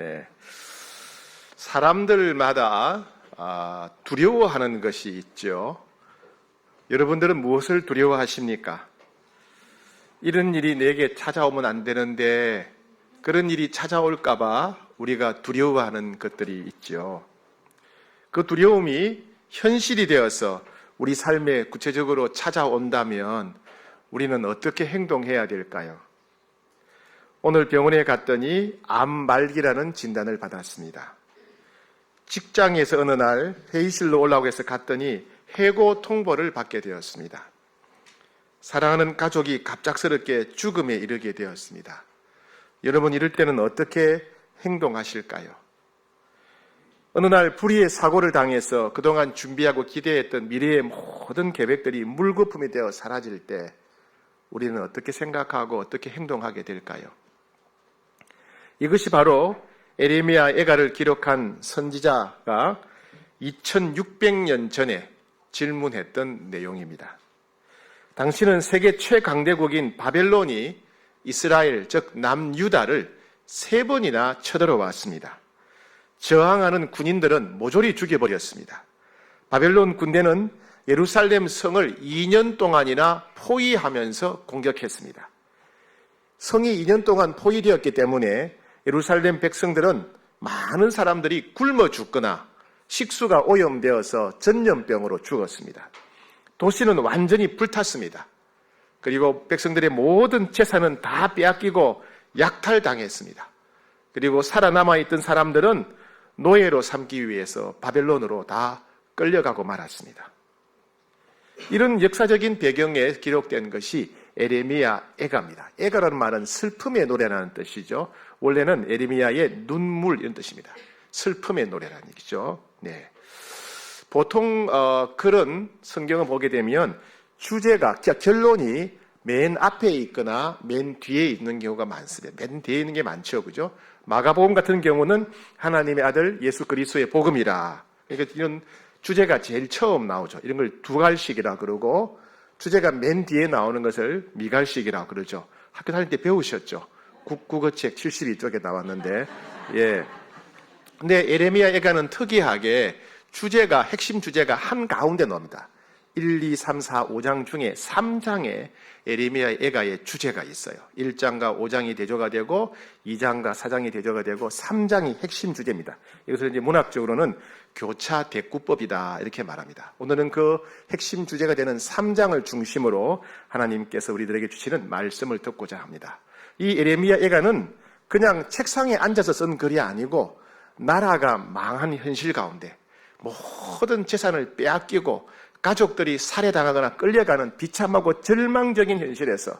네. 사람들마다 두려워하는 것이 있죠. 여러분들은 무엇을 두려워하십니까? 이런 일이 내게 찾아오면 안 되는데 그런 일이 찾아올까봐 우리가 두려워하는 것들이 있죠. 그 두려움이 현실이 되어서 우리 삶에 구체적으로 찾아온다면 우리는 어떻게 행동해야 될까요? 오늘 병원에 갔더니 암 말기라는 진단을 받았습니다. 직장에서 어느 날 회의실로 올라오고 해서 갔더니 해고 통보를 받게 되었습니다. 사랑하는 가족이 갑작스럽게 죽음에 이르게 되었습니다. 여러분, 이럴 때는 어떻게 행동하실까요? 어느 날 불의의 사고를 당해서 그동안 준비하고 기대했던 미래의 모든 계획들이 물거품이 되어 사라질 때 우리는 어떻게 생각하고 어떻게 행동하게 될까요? 이것이 바로 에레미야 애가를 기록한 선지자가 2600년 전에 질문했던 내용입니다. 당시는 세계 최강대국인 바벨론이 이스라엘, 즉 남유다를 3번이나 쳐들어왔습니다. 저항하는 군인들은 모조리 죽여버렸습니다. 바벨론 군대는 예루살렘 성을 2년 동안이나 포위하면서 공격했습니다. 성이 2년 동안 포위되었기 때문에 예루살렘 백성들은 많은 사람들이 굶어 죽거나 식수가 오염되어서 전염병으로 죽었습니다. 도시는 완전히 불탔습니다. 그리고 백성들의 모든 재산은 다 빼앗기고 약탈당했습니다. 그리고 살아남아있던 사람들은 노예로 삼기 위해서 바벨론으로 다 끌려가고 말았습니다. 이런 역사적인 배경에 기록된 것이 에레미야 애가입니다. 애가라는 말은 슬픔의 노래라는 뜻이죠. 원래는 에레미야의 눈물 이런 뜻입니다. 슬픔의 노래라는 얘기죠. 네. 보통 그런 성경을 보게 되면 주제가, 결론이 맨 앞에 있거나 맨 뒤에 있는 경우가 많습니다. 맨 뒤에 있는 게 많죠, 그죠? 마가복음 같은 경우는 하나님의 아들 예수 그리스도의 복음이라. 그러니까 이런 주제가 제일 처음 나오죠. 이런 걸 두갈식이라 그러고 주제가 맨 뒤에 나오는 것을 미갈식이라 그러죠. 학교 다닐 때 배우셨죠? 국어책 72쪽에 나왔는데, 예. 근데 에레미야 애가는 특이하게 핵심 주제가 한가운데 나옵니다. 1, 2, 3, 4, 5장 중에 3장에 에레미야 애가의 주제가 있어요. 1장과 5장이 대조가 되고 2장과 4장이 대조가 되고 3장이 핵심 주제입니다. 이것을 이제 문학적으로는 교차 대꾸법이다 이렇게 말합니다. 오늘은 그 핵심 주제가 되는 3장을 중심으로 하나님께서 우리들에게 주시는 말씀을 듣고자 합니다. 이 에레미야 애가는 그냥 책상에 앉아서 쓴 글이 아니고 나라가 망한 현실 가운데 모든 재산을 빼앗기고 가족들이 살해당하거나 끌려가는 비참하고 절망적인 현실에서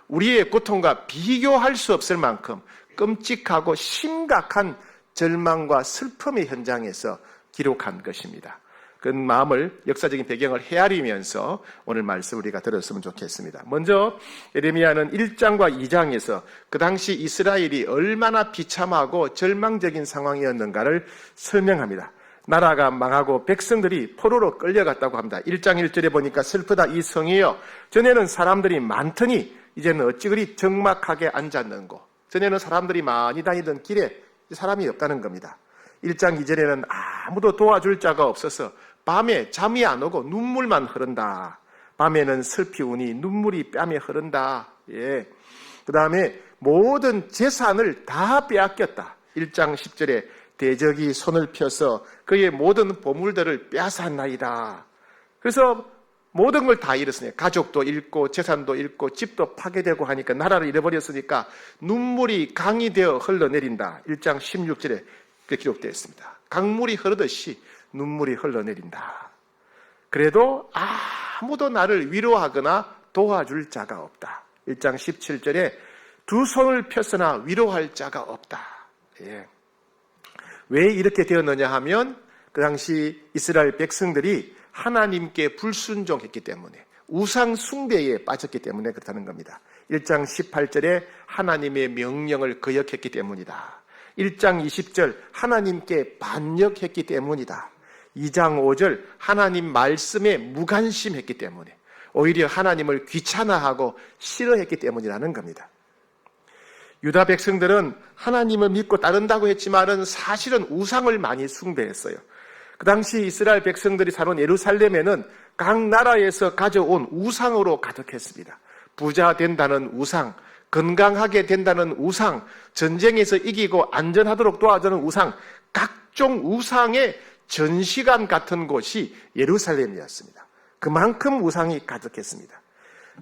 우리의 고통과 비교할 수 없을 만큼 끔찍하고 심각한 절망과 슬픔의 현장에서 기록한 것입니다. 그 마음을, 역사적인 배경을 헤아리면서 오늘 말씀 우리가 들었으면 좋겠습니다. 먼저 에레미야는 1장과 2장에서 그 당시 이스라엘이 얼마나 비참하고 절망적인 상황이었는가를 설명합니다. 나라가 망하고 백성들이 포로로 끌려갔다고 합니다. 1장 1절에 보니까 슬프다 이 성이여 전에는 사람들이 많더니 이제는 어찌 그리 적막하게 앉았는고. 전에는 사람들이 많이 다니던 길에 사람이 없다는 겁니다. 1장 2절에는 아무도 도와줄 자가 없어서 밤에 잠이 안 오고 눈물만 흐른다. 밤에는 슬피 우니 눈물이 뺨에 흐른다. 예. 그 다음에 모든 재산을 다 빼앗겼다. 1장 10절에 대적이 손을 펴서 그의 모든 보물들을 빼앗았나이다. 그래서 모든 걸 다 잃었으니 가족도 잃고 재산도 잃고 집도 파괴되고 하니까 나라를 잃어버렸으니까 눈물이 강이 되어 흘러내린다. 1장 16절에 그렇게 기록되어 있습니다. 강물이 흐르듯이 눈물이 흘러내린다. 그래도 아무도 나를 위로하거나 도와줄 자가 없다. 1장 17절에 두 손을 폈으나 위로할 자가 없다. 예. 왜 이렇게 되었느냐 하면 그 당시 이스라엘 백성들이 하나님께 불순종했기 때문에 우상 숭배에 빠졌기 때문에 그렇다는 겁니다. 1장 18절에 하나님의 명령을 거역했기 때문이다. 1장 20절 하나님께 반역했기 때문이다. 2장 5절 하나님 말씀에 무관심했기 때문에 오히려 하나님을 귀찮아하고 싫어했기 때문이라는 겁니다. 유다 백성들은 하나님을 믿고 따른다고 했지만은 사실은 우상을 많이 숭배했어요. 그 당시 이스라엘 백성들이 살던 예루살렘에는 각 나라에서 가져온 우상으로 가득했습니다. 부자 된다는 우상, 건강하게 된다는 우상, 전쟁에서 이기고 안전하도록 도와주는 우상, 각종 우상의 전시관 같은 곳이 예루살렘이었습니다. 그만큼 우상이 가득했습니다.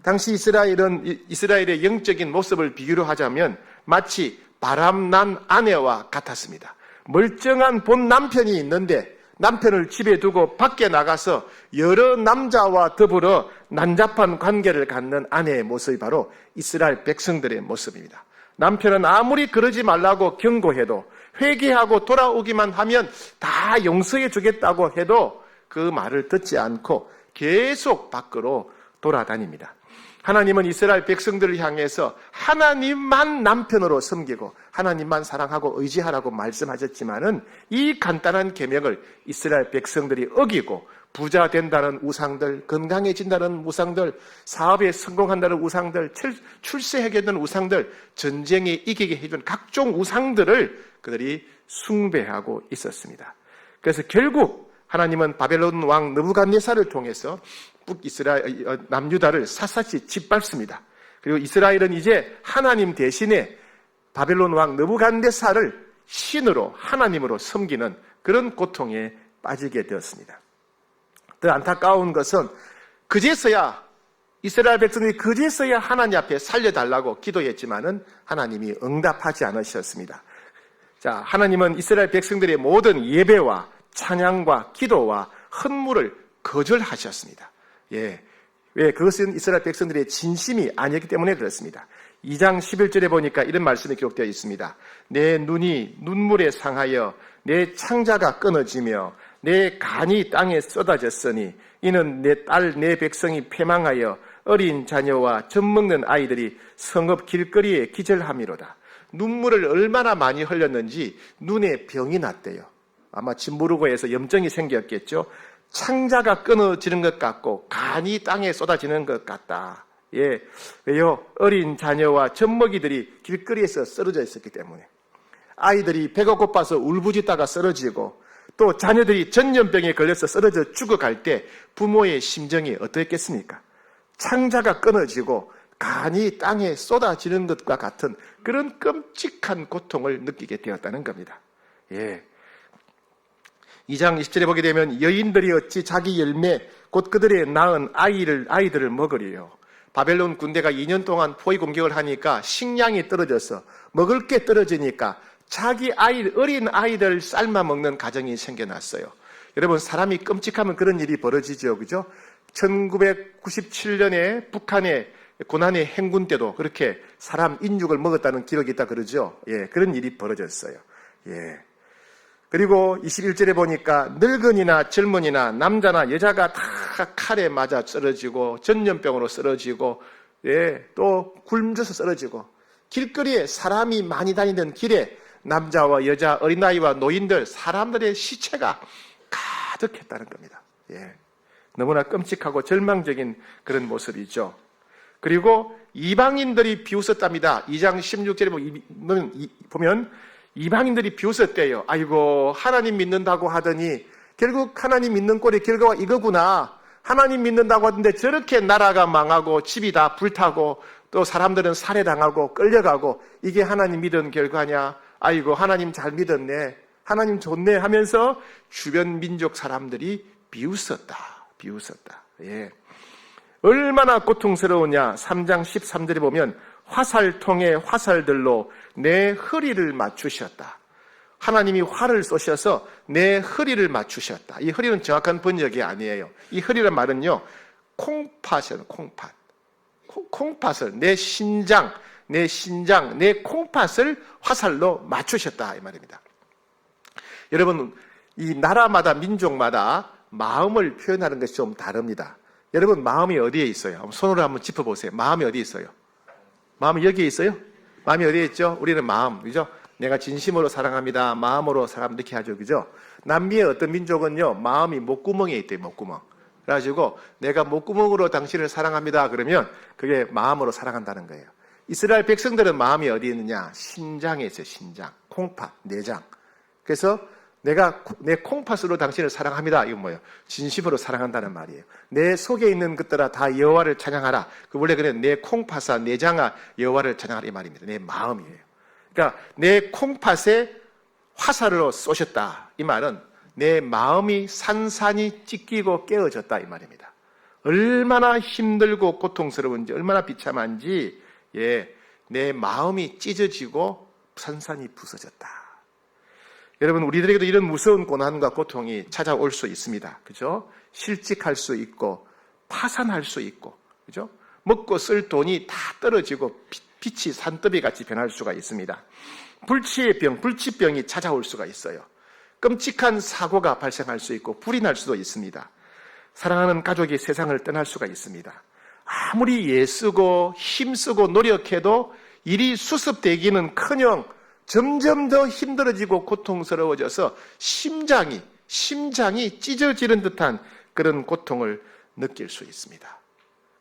당시 이스라엘의 영적인 모습을 비유로 하자면 마치 바람난 아내와 같았습니다. 멀쩡한 본 남편이 있는데 남편을 집에 두고 밖에 나가서 여러 남자와 더불어 난잡한 관계를 갖는 아내의 모습이 바로 이스라엘 백성들의 모습입니다. 남편은 아무리 그러지 말라고 경고해도 회개하고 돌아오기만 하면 다 용서해 주겠다고 해도 그 말을 듣지 않고 계속 밖으로 돌아다닙니다. 하나님은 이스라엘 백성들을 향해서 하나님만 남편으로 섬기고 하나님만 사랑하고 의지하라고 말씀하셨지만은 이 간단한 계명을 이스라엘 백성들이 어기고 부자 된다는 우상들, 건강해진다는 우상들, 사업에 성공한다는 우상들, 출세하게 되는 우상들, 전쟁에 이기게 해준 각종 우상들을 그들이 숭배하고 있었습니다. 그래서 결국 하나님은 바벨론 왕 느부갓네살을 통해서 북이스라엘, 남유다를 샅샅이 짓밟습니다. 그리고 이스라엘은 이제 하나님 대신에 바벨론 왕 느부갓네살을 신으로 하나님으로 섬기는 그런 고통에 빠지게 되었습니다. 더 안타까운 것은 그제서야 이스라엘 백성들이 그제서야 하나님 앞에 살려달라고 기도했지만은 하나님이 응답하지 않으셨습니다. 자, 하나님은 이스라엘 백성들의 모든 예배와 찬양과 기도와 헌물을 거절하셨습니다. 예. 왜? 그것은 이스라엘 백성들의 진심이 아니기 때문에 그렇습니다. 2장 11절에 보니까 이런 말씀이 기록되어 있습니다. 내 눈이 눈물에 상하여 내 창자가 끊어지며 내 간이 땅에 쏟아졌으니 이는 내 딸 내 백성이 패망하여 어린 자녀와 젖먹는 아이들이 성읍 길거리에 기절함이로다. 눈물을 얼마나 많이 흘렸는지 눈에 병이 났대요. 아마 짓모르고 해서 염증이 생겼겠죠. 창자가 끊어지는 것 같고 간이 땅에 쏟아지는 것 같다. 예, 왜요? 어린 자녀와 젖먹이들이 길거리에서 쓰러져 있었기 때문에 아이들이 배가 고파서 울부짖다가 쓰러지고 또 자녀들이 전염병에 걸려서 쓰러져 죽어갈 때 부모의 심정이 어떠했겠습니까? 창자가 끊어지고 간이 땅에 쏟아지는 것과 같은 그런 끔찍한 고통을 느끼게 되었다는 겁니다. 예. 2장 20절에 보게 되면 여인들이 어찌 자기 열매 곧 그들의 낳은 아이들을 먹으리요. 바벨론 군대가 2년 동안 포위 공격을 하니까 식량이 떨어져서 먹을 게 떨어지니까 자기 어린 아이들 삶아 먹는 가정이 생겨났어요. 여러분, 사람이 끔찍하면 그런 일이 벌어지죠. 그죠? 1997년에 북한의 고난의 행군 때도 그렇게 사람 인육을 먹었다는 기록이 있다 그러죠. 예, 그런 일이 벌어졌어요. 예. 그리고 21절에 보니까 늙은이나 젊은이나 남자나 여자가 다 칼에 맞아 쓰러지고 전염병으로 쓰러지고 예, 또 굶주서 쓰러지고 길거리에 사람이 많이 다니던 길에 남자와 여자, 어린아이와 노인들, 사람들의 시체가 가득했다는 겁니다. 예, 너무나 끔찍하고 절망적인 그런 모습이죠. 그리고 이방인들이 비웃었답니다. 2장 16절에 보면 이방인들이 비웃었대요. 아이고, 하나님 믿는다고 하더니 결국 하나님 믿는 꼴의 결과가 이거구나. 하나님 믿는다고 하던데 저렇게 나라가 망하고 집이 다 불타고 또 사람들은 살해당하고 끌려가고 이게 하나님 믿은 결과냐. 아이고, 하나님 잘 믿었네. 하나님 좋네 하면서 주변 민족 사람들이 비웃었다. 예. 얼마나 고통스러우냐. 3장 13절에 보면 화살통에 화살들로 내 허리를 맞추셨다. 하나님이 활을 쏘셔서 내 허리를 맞추셨다. 이 허리는 정확한 번역이 아니에요. 이 허리란 말은요, 콩팥이에요. 콩팥을 내 신장, 내 콩팥을 화살로 맞추셨다 이 말입니다. 여러분, 이 나라마다 민족마다 마음을 표현하는 것이 좀 다릅니다. 여러분, 마음이 어디에 있어요? 손으로 한번 짚어보세요. 마음이 어디에 있어요? 마음이 여기에 있어요? 마음이 어디에 있죠? 우리는 마음, 그죠? 내가 진심으로 사랑합니다. 마음으로 사람 이렇게 하죠, 그죠? 남미의 어떤 민족은요, 마음이 목구멍에 있대요, 목구멍. 그래가지고 내가 목구멍으로 당신을 사랑합니다. 그러면 그게 마음으로 사랑한다는 거예요. 이스라엘 백성들은 마음이 어디 있느냐? 신장에 있어요. 신장, 콩팥, 내장. 그래서 내가 내 콩팥으로 당신을 사랑합니다. 이건 뭐예요? 진심으로 사랑한다는 말이에요. 내 속에 있는 것들아 다 여호와를 찬양하라. 그 원래 그래 내 콩팥아 내장아 여호와를 찬양하라 이 말입니다. 내 마음이에요. 그러니까 내 콩팥에 화살로 쏘셨다. 이 말은 내 마음이 산산이 찢기고 깨어졌다 이 말입니다. 얼마나 힘들고 고통스러운지 얼마나 비참한지 내 마음이 찢어지고 산산이 부서졌다. 여러분 우리들에게도 이런 무서운 고난과 고통이 찾아올 수 있습니다. 그죠? 실직할 수 있고 파산할 수 있고 그죠? 먹고 쓸 돈이 다 떨어지고 빛이 산더미 같이 변할 수가 있습니다. 불치의 병, 불치병이 찾아올 수가 있어요. 끔찍한 사고가 발생할 수 있고 불이 날 수도 있습니다. 사랑하는 가족이 세상을 떠날 수가 있습니다. 아무리 애쓰고 힘쓰고 노력해도 일이 수습되기는커녕 점점 더 힘들어지고 고통스러워져서 심장이 찢어지는 듯한 그런 고통을 느낄 수 있습니다.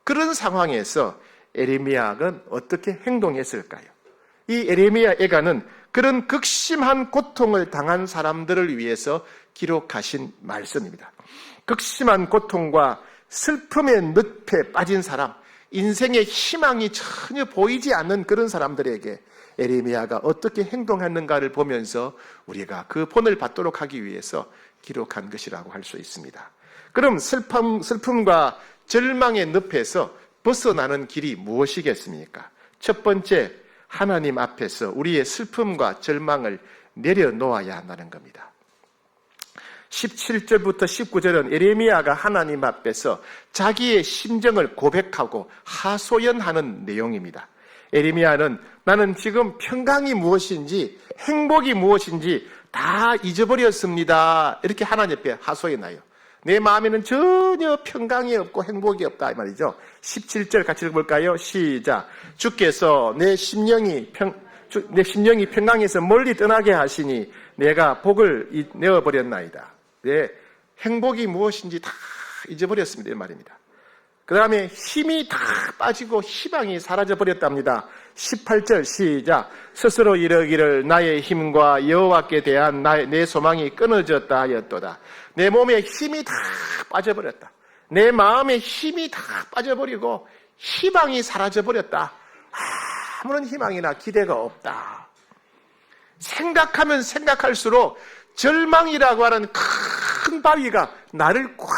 그런 상황에서 에레미야는 어떻게 행동했을까요? 이 에레미야 애가는 그런 극심한 고통을 당한 사람들을 위해서 기록하신 말씀입니다. 극심한 고통과 슬픔의 늪에 빠진 사람, 인생의 희망이 전혀 보이지 않는 그런 사람들에게 에레미야가 어떻게 행동했는가를 보면서 우리가 그 본을 받도록 하기 위해서 기록한 것이라고 할 수 있습니다. 그럼 슬픔과 절망의 늪에서 벗어나는 길이 무엇이겠습니까? 첫 번째, 하나님 앞에서 우리의 슬픔과 절망을 내려놓아야 한다는 겁니다. 17절부터 19절은 에레미야가 하나님 앞에서 자기의 심정을 고백하고 하소연하는 내용입니다. 에레미야는 나는 지금 평강이 무엇인지 행복이 무엇인지 다 잊어버렸습니다. 이렇게 하나님 앞에 하소연해요. 내 마음에는 전혀 평강이 없고 행복이 없다 이 말이죠. 17절 같이 읽어볼까요? 시작. 주께서 내 심령이 평강에서 멀리 떠나게 하시니 내가 복을 내어버렸나이다. 네, 행복이 무엇인지 다 잊어버렸습니다 이 말입니다. 그 다음에 힘이 다 빠지고 희망이 사라져버렸답니다. 18절 시작. 스스로 이르기를 나의 힘과 여호와께 대한 내 소망이 끊어졌다 하였도다. 내 몸에 힘이 다 빠져버렸다. 내 마음에 힘이 다 빠져버리고 희망이 사라져버렸다. 아무런 희망이나 기대가 없다. 생각하면 생각할수록 절망이라고 하는 큰 바위가 나를 꽉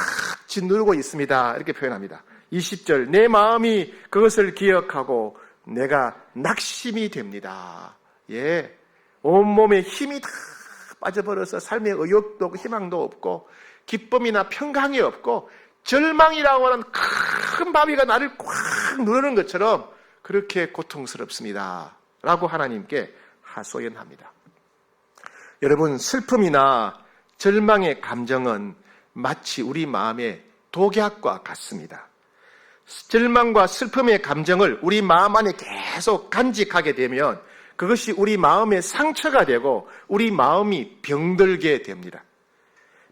짓누르고 있습니다. 이렇게 표현합니다. 20절 내 마음이 그것을 기억하고 내가 낙심이 됩니다. 온몸에 힘이 다 빠져버려서 삶의 의욕도 없고 희망도 없고 기쁨이나 평강이 없고 절망이라고 하는 큰 바위가 나를 꽉 누르는 것처럼 그렇게 고통스럽습니다. 라고 하나님께 하소연합니다. 여러분 슬픔이나 절망의 감정은 마치 우리 마음의 독약과 같습니다. 절망과 슬픔의 감정을 우리 마음 안에 계속 간직하게 되면 그것이 우리 마음의 상처가 되고 우리 마음이 병들게 됩니다.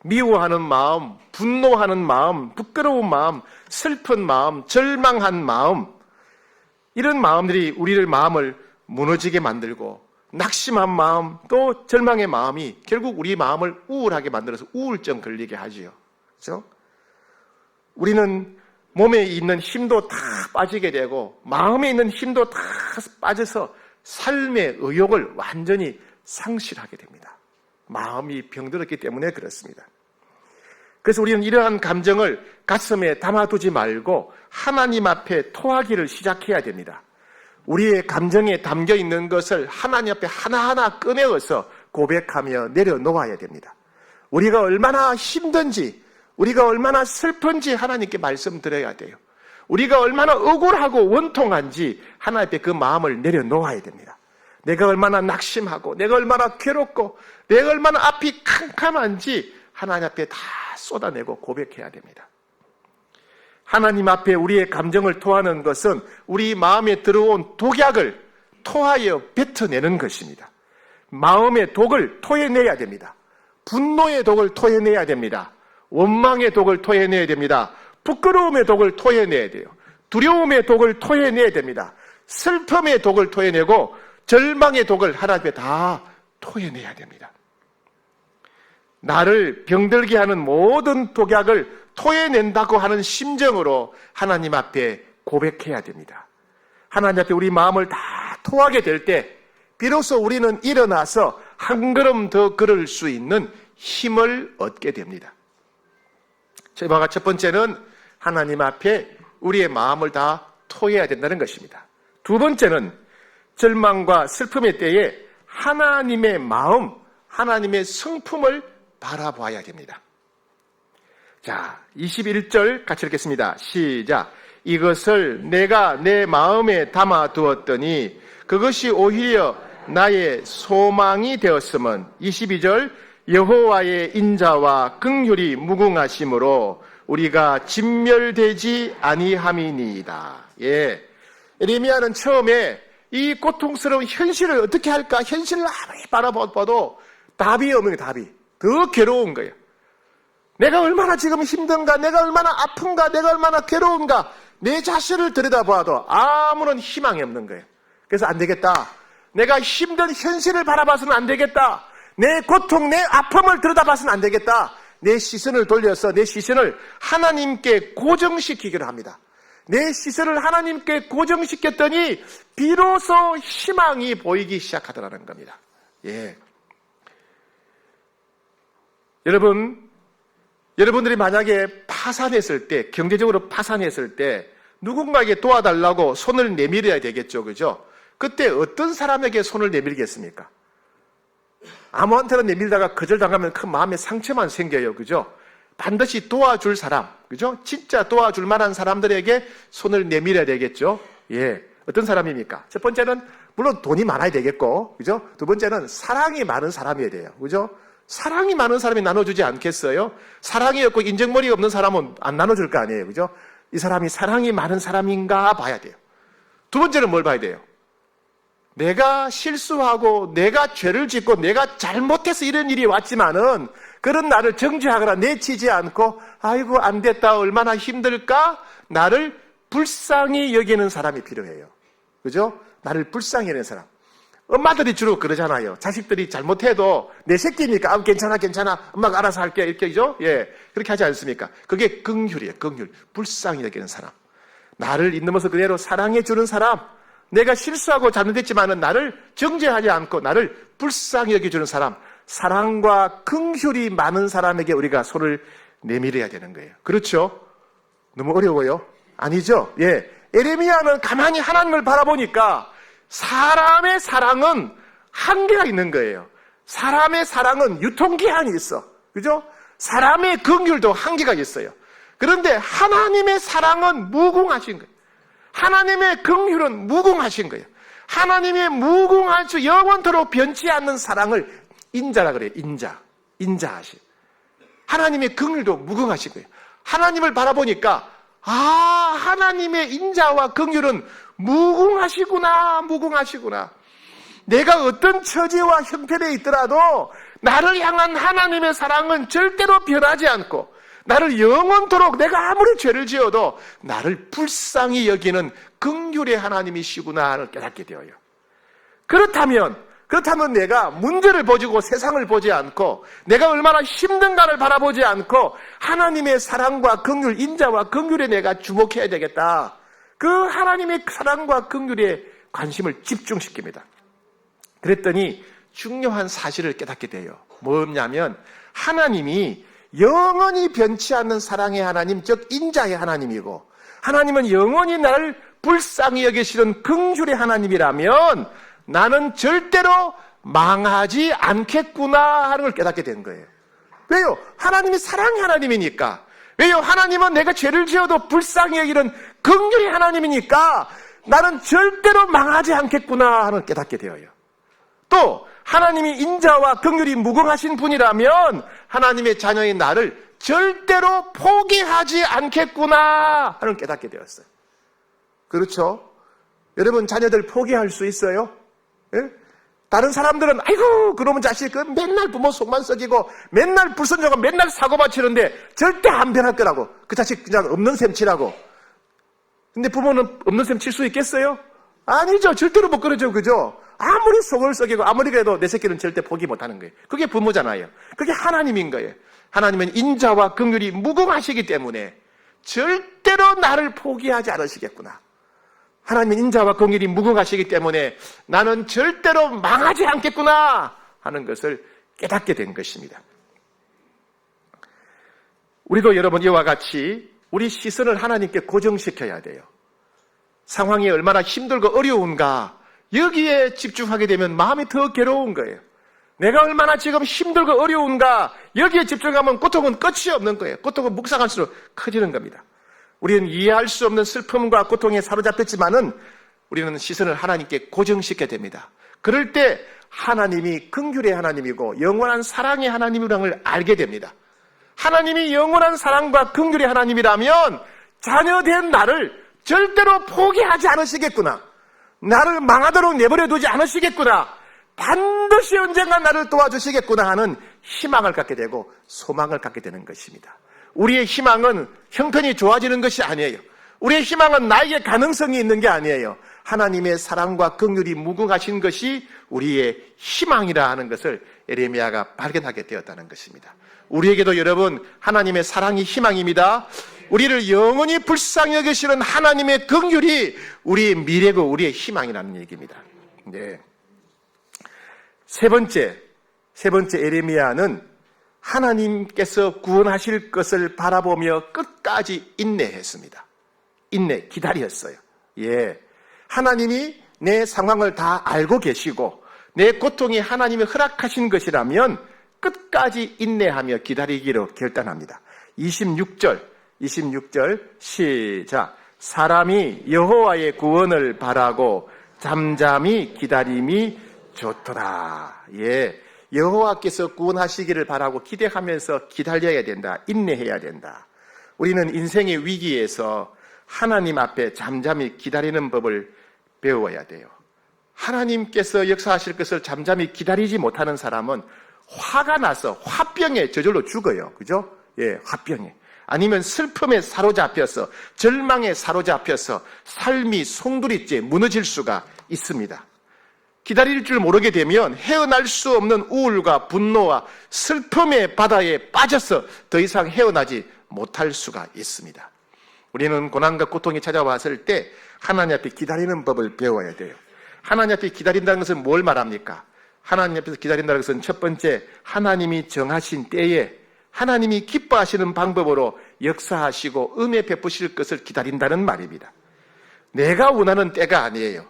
미워하는 마음, 분노하는 마음, 부끄러운 마음, 슬픈 마음, 절망한 마음 이런 마음들이 우리를 마음을 무너지게 만들고 낙심한 마음 또 절망의 마음이 결국 우리 마음을 우울하게 만들어서 우울증 걸리게 하지요. 그렇죠? 우리는 몸에 있는 힘도 다 빠지게 되고 마음에 있는 힘도 다 빠져서 삶의 의욕을 완전히 상실하게 됩니다. 마음이 병들었기 때문에 그렇습니다. 그래서 우리는 이러한 감정을 가슴에 담아두지 말고 하나님 앞에 토하기를 시작해야 됩니다. 우리의 감정에 담겨 있는 것을 하나님 앞에 하나하나 꺼내어서 고백하며 내려놓아야 됩니다. 우리가 얼마나 힘든지 우리가 얼마나 슬픈지 하나님께 말씀드려야 돼요. 우리가 얼마나 억울하고 원통한지 하나님 앞에 그 마음을 내려놓아야 됩니다. 내가 얼마나 낙심하고 내가 얼마나 괴롭고 내가 얼마나 앞이 캄캄한지 하나님 앞에 다 쏟아내고 고백해야 됩니다. 하나님 앞에 우리의 감정을 토하는 것은 우리 마음에 들어온 독약을 토하여 뱉어내는 것입니다. 마음의 독을 토해내야 됩니다. 분노의 독을 토해내야 됩니다. 원망의 독을 토해내야 됩니다. 부끄러움의 독을 토해내야 돼요. 두려움의 독을 토해내야 됩니다. 슬픔의 독을 토해내고 절망의 독을 하나님 앞에 다 토해내야 됩니다. 나를 병들게 하는 모든 독약을 토해낸다고 하는 심정으로 하나님 앞에 고백해야 됩니다. 하나님 앞에 우리 마음을 다 토하게 될 때 비로소 우리는 일어나서 한 걸음 더 걸을 수 있는 힘을 얻게 됩니다. 첫 번째는 하나님 앞에 우리의 마음을 다 토해야 된다는 것입니다. 두 번째는 절망과 슬픔의 때에 하나님의 마음, 하나님의 성품을 바라봐야 됩니다. 자, 21절 같이 읽겠습니다. 시작. 이것을 내가 내 마음에 담아 두었더니 그것이 오히려 나의 소망이 되었음은 22절 여호와의 인자와 긍휼이 무궁하심으로 우리가 진멸되지 아니함이니이다. 예, 예레미야는 처음에 이 고통스러운 현실을 어떻게 할까? 현실을 아무리 바라봐도 답이 없는 거예요. 답이 더 괴로운 거예요. 내가 얼마나 지금 힘든가, 내가 얼마나 아픈가, 내가 얼마나 괴로운가, 내 자신을 들여다봐도 아무런 희망이 없는 거예요. 그래서 안 되겠다. 내가 힘든 현실을 바라봐서는 안 되겠다. 내 고통, 내 아픔을 들여다봐서는 안 되겠다. 내 시선을 돌려서 내 시선을 하나님께 고정시키기로 합니다. 내 시선을 하나님께 고정시켰더니 비로소 희망이 보이기 시작하더라는 겁니다. 예. 여러분들이 만약에 파산했을 때, 경제적으로 파산했을 때 누군가에게 도와달라고 손을 내밀어야 되겠죠. 그죠? 그때 어떤 사람에게 손을 내밀겠습니까? 아무한테나 내밀다가 거절당하면 큰 마음의 상처만 생겨요. 그죠? 반드시 도와줄 사람, 그죠? 진짜 도와줄 만한 사람들에게 손을 내밀어야 되겠죠? 예. 어떤 사람입니까? 첫 번째는 물론 돈이 많아야 되겠고, 그죠? 두 번째는 사랑이 많은 사람이어야 돼요. 그죠? 사랑이 많은 사람이 나눠주지 않겠어요? 사랑이 없고 인정머리가 없는 사람은 안 나눠줄 거 아니에요. 그죠? 이 사람이 사랑이 많은 사람인가 봐야 돼요. 두 번째는 뭘 봐야 돼요? 내가 실수하고 내가 죄를 짓고 내가 잘못해서 이런 일이 왔지만은 그런 나를 정죄하거나 내치지 않고 아이고 안 됐다 얼마나 힘들까? 나를 불쌍히 여기는 사람이 필요해요. 그죠? 나를 불쌍히 여기는 사람. 엄마들이 주로 그러잖아요. 자식들이 잘못해도 내 새끼니까 아, 괜찮아 엄마가 알아서 할게 이렇게 죠? 예, 그렇게 하지 않습니까? 그게 긍휼이에요. 긍휼. 불쌍히 여기는 사람. 나를 있는 모습 그대로 사랑해 주는 사람. 내가 실수하고 잘못했지만은 나를 정죄하지 않고 나를 불쌍히 여겨주는 사람. 사랑과 긍휼이 많은 사람에게 우리가 손을 내밀어야 되는 거예요. 그렇죠? 너무 어려워요? 아니죠? 예. 예레미야는 가만히 하나님을 바라보니까 사람의 사랑은 한계가 있는 거예요. 사람의 사랑은 유통기한이 있어. 그죠? 사람의 긍휼도 한계가 있어요. 그런데 하나님의 사랑은 무궁하신 거예요. 하나님의 긍휼은 무궁하신 거예요. 하나님의 무궁하신 영원토록 변치 않는 사랑을 인자라 그래요. 인자하신. 하나님의 긍휼도 무궁하신 거예요. 하나님을 바라보니까 하나님의 인자와 긍휼은 무궁하시구나. 내가 어떤 처지와 형편에 있더라도 나를 향한 하나님의 사랑은 절대로 변하지 않고 나를 영원토록 내가 아무리 죄를 지어도 나를 불쌍히 여기는 긍휼의 하나님이시구나를 깨닫게 되어요. 그렇다면 내가 문제를 보지고 세상을 보지 않고 내가 얼마나 힘든가를 바라보지 않고 하나님의 사랑과 긍휼, 인자와 긍휼에 내가 주목해야 되겠다. 그 하나님의 사랑과 긍휼에 관심을 집중시킵니다. 그랬더니 중요한 사실을 깨닫게 돼요. 뭐냐면 하나님이 영원히 변치 않는 사랑의 하나님, 즉 인자의 하나님이고 하나님은 영원히 나를 불쌍히 여기시는 긍휼의 하나님이라면 나는 절대로 망하지 않겠구나 하는 걸 깨닫게 된 거예요. 왜요? 하나님이 사랑의 하나님이니까. 왜요? 하나님은 내가 죄를 지어도 불쌍히 여기는 긍휼의 하나님이니까 나는 절대로 망하지 않겠구나 하는 걸 깨닫게 되어요. 또 하나님이 인자와 긍휼이 무궁하신 분이라면 하나님의 자녀인 나를 절대로 포기하지 않겠구나 하는 걸 깨닫게 되었어요. 그렇죠? 여러분 자녀들 포기할 수 있어요? 예? 다른 사람들은 아이고 그놈의 자식 맨날 부모 속만 썩이고 맨날 불순종하고 맨날 사고받치는데 절대 안 변할 거라고. 그 자식 그냥 없는 셈 치라고. 근데 부모는 없는 셈 칠 수 있겠어요? 아니죠. 절대로 못 그러죠. 그죠? 아무리 속을 썩이고 아무리 그래도 내 새끼는 절대 포기 못하는 거예요. 그게 부모잖아요. 그게 하나님인 거예요. 하나님은 인자와 긍휼이 무궁하시기 때문에 절대로 나를 포기하지 않으시겠구나. 하나님은 인자와 긍휼이 무궁하시기 때문에 나는 절대로 망하지 않겠구나 하는 것을 깨닫게 된 것입니다. 우리도 여러분 이와 같이 우리 시선을 하나님께 고정시켜야 돼요. 상황이 얼마나 힘들고 어려운가 여기에 집중하게 되면 마음이 더 괴로운 거예요. 내가 얼마나 지금 힘들고 어려운가 여기에 집중하면 고통은 끝이 없는 거예요. 고통은 묵상할수록 커지는 겁니다. 우리는 이해할 수 없는 슬픔과 고통에 사로잡혔지만은 우리는 시선을 하나님께 고정시켜야 됩니다. 그럴 때 하나님이 긍휼의 하나님이고 영원한 사랑의 하나님이라는 걸 알게 됩니다. 하나님이 영원한 사랑과 긍휼의 하나님이라면 자녀된 나를 절대로 포기하지 않으시겠구나. 나를 망하도록 내버려 두지 않으시겠구나. 반드시 언젠가 나를 도와주시겠구나 하는 희망을 갖게 되고 소망을 갖게 되는 것입니다. 우리의 희망은 형편이 좋아지는 것이 아니에요. 우리의 희망은 나에게 가능성이 있는 게 아니에요. 하나님의 사랑과 긍휼이 무궁하신 것이 우리의 희망이라 하는 것을 에레미야가 발견하게 되었다는 것입니다. 우리에게도 여러분 하나님의 사랑이 희망입니다. 우리를 영원히 불쌍히 여기시는 하나님의 긍휼이 우리의 미래고 우리의 희망이라는 얘기입니다. 네. 세 번째 에레미야는 하나님께서 구원하실 것을 바라보며 끝까지 인내했습니다. 기다렸어요. 예. 하나님이 내 상황을 다 알고 계시고 내 고통이 하나님이 허락하신 것이라면 끝까지 인내하며 기다리기로 결단합니다. 26절 시작. 사람이 여호와의 구원을 바라고 잠잠히 기다림이 좋더라. 예. 여호와께서 구원하시기를 바라고 기대하면서 기다려야 된다. 인내해야 된다. 우리는 인생의 위기에서 하나님 앞에 잠잠히 기다리는 법을 배워야 돼요. 하나님께서 역사하실 것을 잠잠히 기다리지 못하는 사람은 화가 나서 화병에 저절로 죽어요. 그죠? 예, 화병에. 아니면 슬픔에 사로잡혀서 절망에 사로잡혀서 삶이 송두리째 무너질 수가 있습니다. 기다릴 줄 모르게 되면 헤어날 수 없는 우울과 분노와 슬픔의 바다에 빠져서 더 이상 헤어나지 못할 수가 있습니다. 우리는 고난과 고통이 찾아왔을 때 하나님 앞에 기다리는 법을 배워야 돼요. 하나님 앞에 기다린다는 것은 뭘 말합니까? 하나님 앞에서 기다린다는 것은 첫 번째, 하나님이 정하신 때에 하나님이 기뻐하시는 방법으로 역사하시고 은혜 베푸실 것을 기다린다는 말입니다. 내가 원하는 때가 아니에요.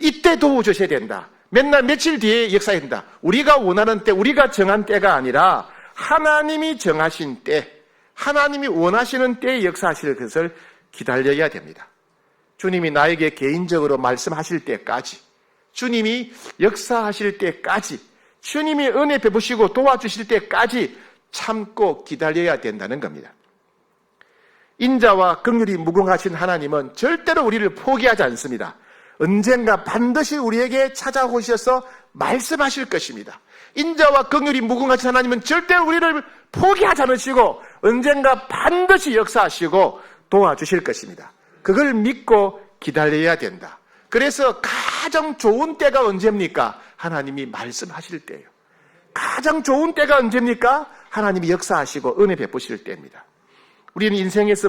이때 도와주셔야 된다. 맨날 며칠 뒤에 역사해야 된다. 우리가 원하는 때, 우리가 정한 때가 아니라 하나님이 정하신 때, 하나님이 원하시는 때에 역사하실 것을 기다려야 됩니다. 주님이 나에게 개인적으로 말씀하실 때까지, 주님이 역사하실 때까지, 주님이 은혜 베푸시고 도와주실 때까지 참고 기다려야 된다는 겁니다. 인자와 긍휼이 무궁하신 하나님은 절대로 우리를 포기하지 않습니다. 언젠가 반드시 우리에게 찾아오셔서 말씀하실 것입니다. 인자와 긍휼이 무궁하신 하나님은 절대로 우리를 포기하지 않으시고 언젠가 반드시 역사하시고 도와주실 것입니다. 그걸 믿고 기다려야 된다. 그래서 가장 좋은 때가 언제입니까? 하나님이 말씀하실 때예요. 가장 좋은 때가 언제입니까? 하나님이 역사하시고 은혜 베푸실 때입니다. 우리는 인생에서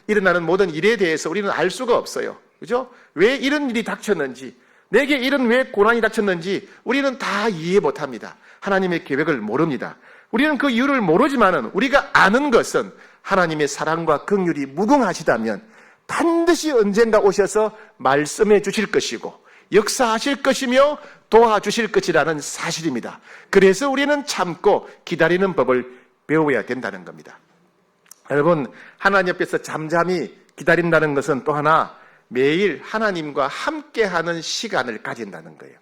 일어나는 모든 일에 대해서 우리는 알 수가 없어요. 그죠? 왜 이런 일이 닥쳤는지, 내게 이런 왜 고난이 닥쳤는지 우리는 다 이해 못합니다. 하나님의 계획을 모릅니다. 우리는 그 이유를 모르지만은 우리가 아는 것은 하나님의 사랑과 긍휼이 무궁하시다면 반드시 언젠가 오셔서 말씀해 주실 것이고 역사하실 것이며 도와주실 것이라는 사실입니다. 그래서 우리는 참고 기다리는 법을 배워야 된다는 겁니다. 여러분, 하나님 앞에서 잠잠히 기다린다는 것은 또 하나 매일 하나님과 함께하는 시간을 가진다는 거예요.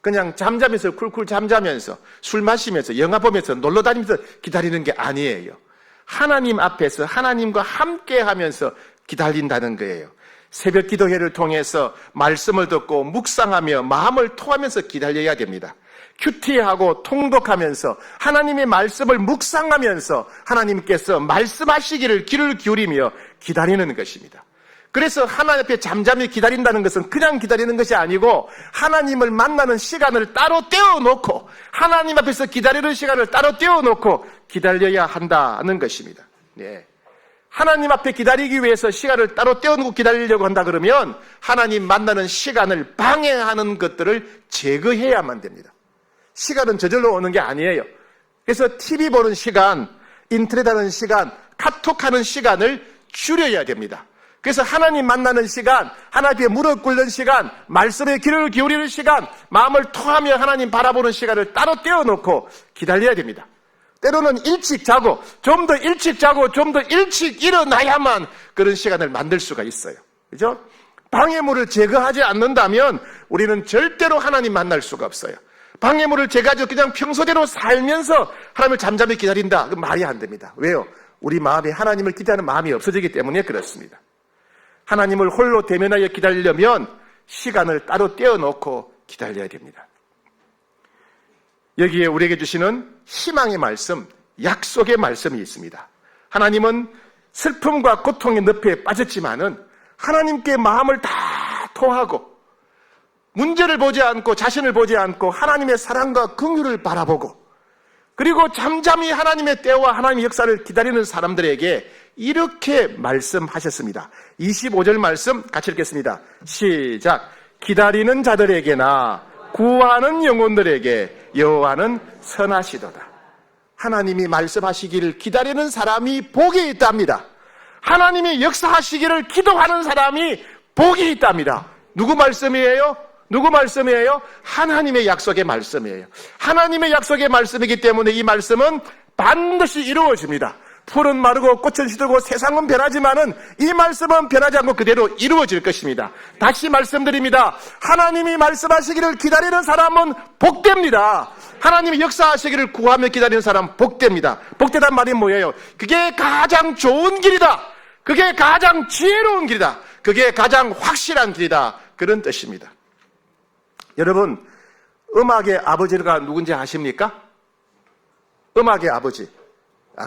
그냥 잠자면서 쿨쿨 잠자면서 술 마시면서 영화 보면서 놀러 다니면서 기다리는 게 아니에요. 하나님 앞에서 하나님과 함께하면서 기다린다는 거예요. 새벽 기도회를 통해서 말씀을 듣고 묵상하며 마음을 토하면서 기다려야 됩니다. 큐티하고 통독하면서 하나님의 말씀을 묵상하면서 하나님께서 말씀하시기를 귀를 기울이며 기다리는 것입니다. 그래서 하나님 앞에 잠잠히 기다린다는 것은 그냥 기다리는 것이 아니고 하나님을 만나는 시간을 따로 떼어놓고 하나님 앞에서 기다리는 시간을 따로 떼어놓고 기다려야 한다는 것입니다. 예. 하나님 앞에 기다리기 위해서 시간을 따로 떼어놓고 기다리려고 한다 그러면 하나님 만나는 시간을 방해하는 것들을 제거해야만 됩니다. 시간은 저절로 오는 게 아니에요. 그래서 TV 보는 시간, 인터넷 하는 시간, 카톡하는 시간을 줄여야 됩니다. 그래서 하나님 만나는 시간, 하나님 앞에 무릎 꿇는 시간, 말씀에 귀를 기울이는 시간, 마음을 토하며 하나님 바라보는 시간을 따로 떼어놓고 기다려야 됩니다. 때로는 일찍 자고, 좀 더 일찍 자고, 좀 더 일찍 일어나야만 그런 시간을 만들 수가 있어요. 그죠? 방해물을 제거하지 않는다면 우리는 절대로 하나님 만날 수가 없어요. 방해물을 제거하지 그냥 평소대로 살면서 하나님을 잠잠히 기다린다. 그건 말이 안 됩니다. 왜요? 우리 마음에 하나님을 기대하는 마음이 없어지기 때문에 그렇습니다. 하나님을 홀로 대면하여 기다리려면 시간을 따로 떼어놓고 기다려야 됩니다. 여기에 우리에게 주시는 희망의 말씀, 약속의 말씀이 있습니다. 하나님은 슬픔과 고통의 늪에 빠졌지만은 하나님께 마음을 다 토하고 문제를 보지 않고 자신을 보지 않고 하나님의 사랑과 긍휼을 바라보고 그리고 잠잠히 하나님의 때와 하나님의 역사를 기다리는 사람들에게 이렇게 말씀하셨습니다. 25절 말씀 같이 읽겠습니다. 시작. 기다리는 자들에게나 구하는 영혼들에게 여호와는 선하시도다. 하나님이 말씀하시기를 기다리는 사람이 복이 있답니다. 하나님이 역사하시기를 기도하는 사람이 복이 있답니다. 누구 말씀이에요? 누구 말씀이에요? 하나님의 약속의 말씀이에요. 하나님의 약속의 말씀이기 때문에 이 말씀은 반드시 이루어집니다. 풀은 마르고 꽃은 시들고 세상은 변하지만은 이 말씀은 변하지 않고 그대로 이루어질 것입니다. 다시 말씀드립니다. 하나님이 말씀하시기를 기다리는 사람은 복됩니다. 하나님이 역사하시기를 구하며 기다리는 사람은 복됩니다. 복되단 말이 뭐예요? 그게 가장 좋은 길이다. 그게 가장 지혜로운 길이다. 그게 가장 확실한 길이다. 그런 뜻입니다. 여러분, 음악의 아버지가 누군지 아십니까? 음악의 아버지.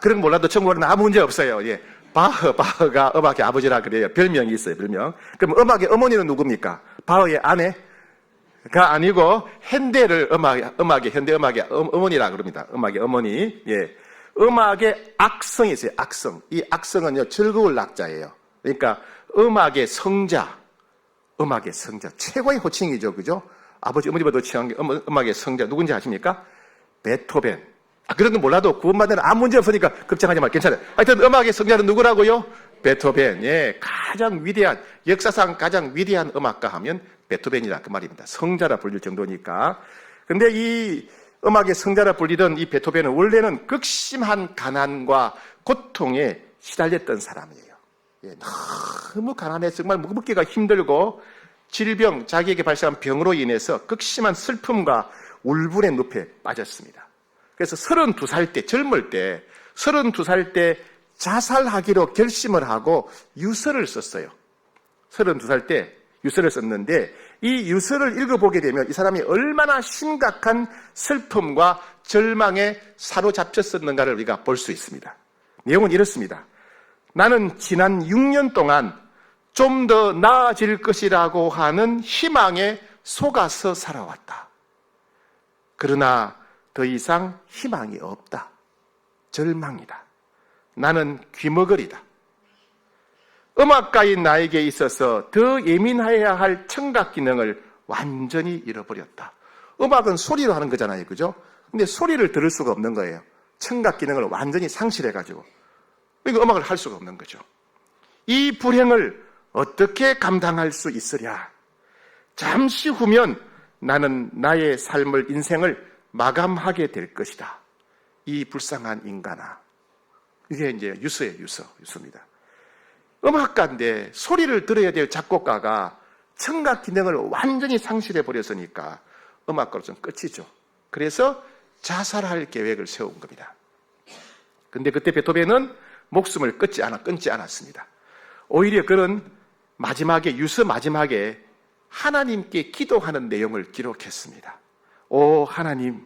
그런 거 몰라도 천국에는 아무 문제 없어요. 예. 바흐가 음악의 아버지라 그래요. 별명이 있어요, 별명. 그럼 음악의 어머니는 누굽니까? 바흐의 아내가 아니고 현대 음악의 어머니라 그럽니다. 음악의 어머니. 예. 음악의 악성이 있어요, 악성. 이 악성은요, 즐거울 악자예요. 그러니까 음악의 성자. 최고의 호칭이죠, 그죠? 아버지, 어머니보다 취한 게 음악의 성자. 누군지 아십니까? 베토벤. 그런 건 몰라도 구원받는 아무 문제 없으니까 걱정하지 말. 괜찮아요. 하여튼 음악의 성자는 누구라고요? 베토벤. 예, 가장 위대한, 역사상 가장 위대한 음악가 하면 베토벤이라 그 말입니다. 성자라 불릴 정도니까. 근데 이 음악의 성자라 불리던 이 베토벤은 원래는 극심한 가난과 고통에 시달렸던 사람이에요. 예, 너무 가난해 정말 먹기가 힘들고 질병, 자기에게 발생한 병으로 인해서 극심한 슬픔과 울분의 늪에 빠졌습니다. 그래서 32살 때, 젊을 때, 32살 때 자살하기로 결심을 하고 유서를 썼어요. 32살 때 유서를 썼는데 이 유서를 읽어보게 되면 이 사람이 얼마나 심각한 슬픔과 절망에 사로잡혔었는가를 우리가 볼 수 있습니다. 내용은 이렇습니다. 나는 지난 6년 동안 좀 더 나아질 것이라고 하는 희망에 속아서 살아왔다. 그러나 더 이상 희망이 없다. 절망이다. 나는 귀머거리다. 음악가인 나에게 있어서 더 예민해야 할 청각 기능을 완전히 잃어버렸다. 음악은 소리로 하는 거잖아요, 그죠? 근데 소리를 들을 수가 없는 거예요. 청각 기능을 완전히 상실해가지고. 그러니까 음악을 할 수가 없는 거죠. 이 불행을 어떻게 감당할 수 있으랴? 잠시 후면 나는 나의 삶을, 인생을 마감하게 될 것이다. 이 불쌍한 인간아. 이게 이제 유서입니다. 음악가인데 소리를 들어야 될 작곡가가 청각 기능을 완전히 상실해 버렸으니까 음악가로서는 끝이죠. 그래서 자살할 계획을 세운 겁니다. 근데 그때 베토벤은 목숨을 끊지 않았습니다. 오히려 그런 유서 마지막에 하나님께 기도하는 내용을 기록했습니다. 오 하나님,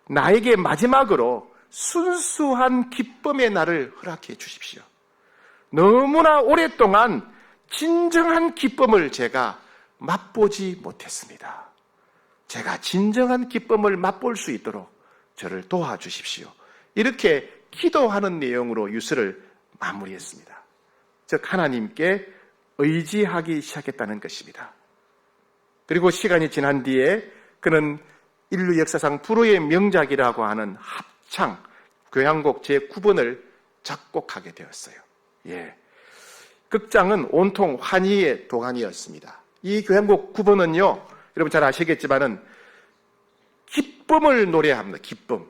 나에게 마지막으로 순수한 기쁨의 날을 허락해 주십시오. 너무나 오랫동안 진정한 기쁨을 제가 맛보지 못했습니다. 제가 진정한 기쁨을 맛볼 수 있도록 저를 도와주십시오. 이렇게 기도하는 내용으로 유서를 마무리했습니다. 즉 하나님께 의지하기 시작했다는 것입니다. 그리고 시간이 지난 뒤에 그는 인류 역사상 불후의 명작이라고 하는 합창 교향곡 제9번을 작곡하게 되었어요. 극장은 온통 환희의 도가니였습니다. 이 교향곡 9번은요, 여러분 잘 아시겠지만은 기쁨을 노래합니다. 기쁨.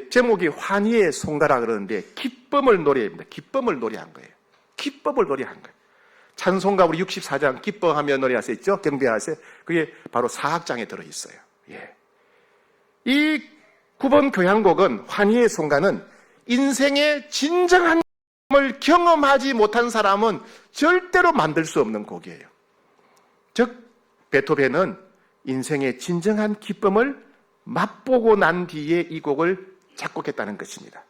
제목이 환희의 송가라 그러는데 기쁨을 노래합니다. 기쁨을 노래한 거예요. 기쁨을 노래한 거예요. 찬송가 우리 64장 기뻐하며 노래하세요 있죠? 경배하세요. 그게 바로 사악장에 들어있어요. 이 9번 교향곡은 환희의 송가는 인생의 진정한 기쁨을 경험하지 못한 사람은 절대로 만들 수 없는 곡이에요. 즉 베토벤은 인생의 진정한 기쁨을 맛보고 난 뒤에 이 곡을 작곡했다는 것입니다.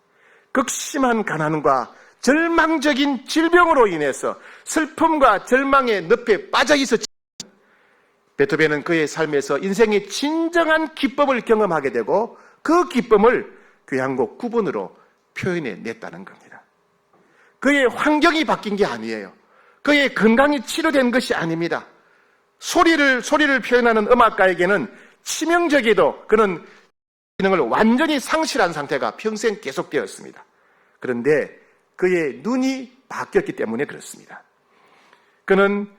극심한 가난과 절망적인 질병으로 인해서 슬픔과 절망의 늪에 빠져 있었지만 베토벤은 그의 삶에서 인생의 진정한 기쁨을 경험하게 되고 그 기쁨을 교향곡 9번으로 표현해 냈다는 겁니다. 그의 환경이 바뀐 게 아니에요. 그의 건강이 치료된 것이 아닙니다. 소리를 표현하는 음악가에게는 치명적이도 그는 기능을 완전히 상실한 상태가 평생 계속되었습니다. 그런데 그의 눈이 바뀌었기 때문에 그렇습니다. 그는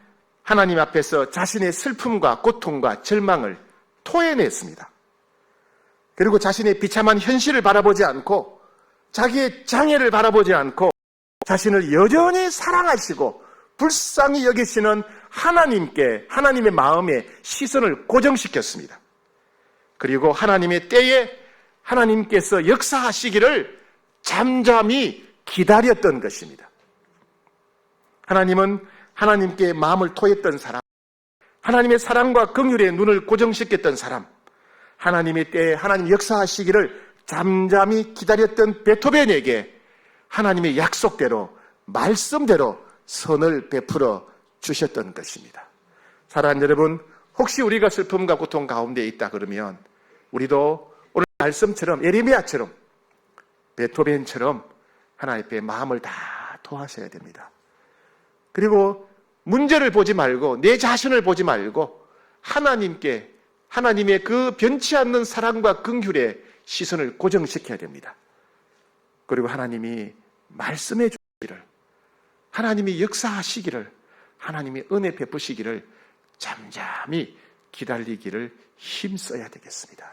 하나님 앞에서 자신의 슬픔과 고통과 절망을 토해냈습니다. 그리고 자신의 비참한 현실을 바라보지 않고 자기의 장애를 바라보지 않고 자신을 여전히 사랑하시고 불쌍히 여기시는 하나님께 하나님의 마음에 시선을 고정시켰습니다. 그리고 하나님의 때에 하나님께서 역사하시기를 잠잠히 기다렸던 것입니다. 하나님은 하나님께 마음을 토했던 사람, 하나님의 사랑과 긍휼에 눈을 고정시켰던 사람, 하나님의 때에 하나님 역사하시기를 잠잠히 기다렸던 베토벤에게 하나님의 약속대로 말씀대로 선을 베풀어 주셨던 것입니다. 사랑하는 여러분, 혹시 우리가 슬픔과 고통 가운데 있다 그러면 우리도 오늘 말씀처럼 예레미야처럼 베토벤처럼 하나님 앞에 마음을 다 토하셔야 됩니다. 그리고 문제를 보지 말고 내 자신을 보지 말고 하나님께 하나님의 그 변치 않는 사랑과 긍휼에 시선을 고정시켜야 됩니다. 그리고 하나님이 말씀해 주시기를, 하나님이 역사하시기를, 하나님이 은혜 베푸시기를 잠잠히 기다리기를 힘써야 되겠습니다.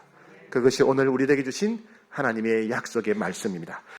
그것이 오늘 우리에게 주신 하나님의 약속의 말씀입니다.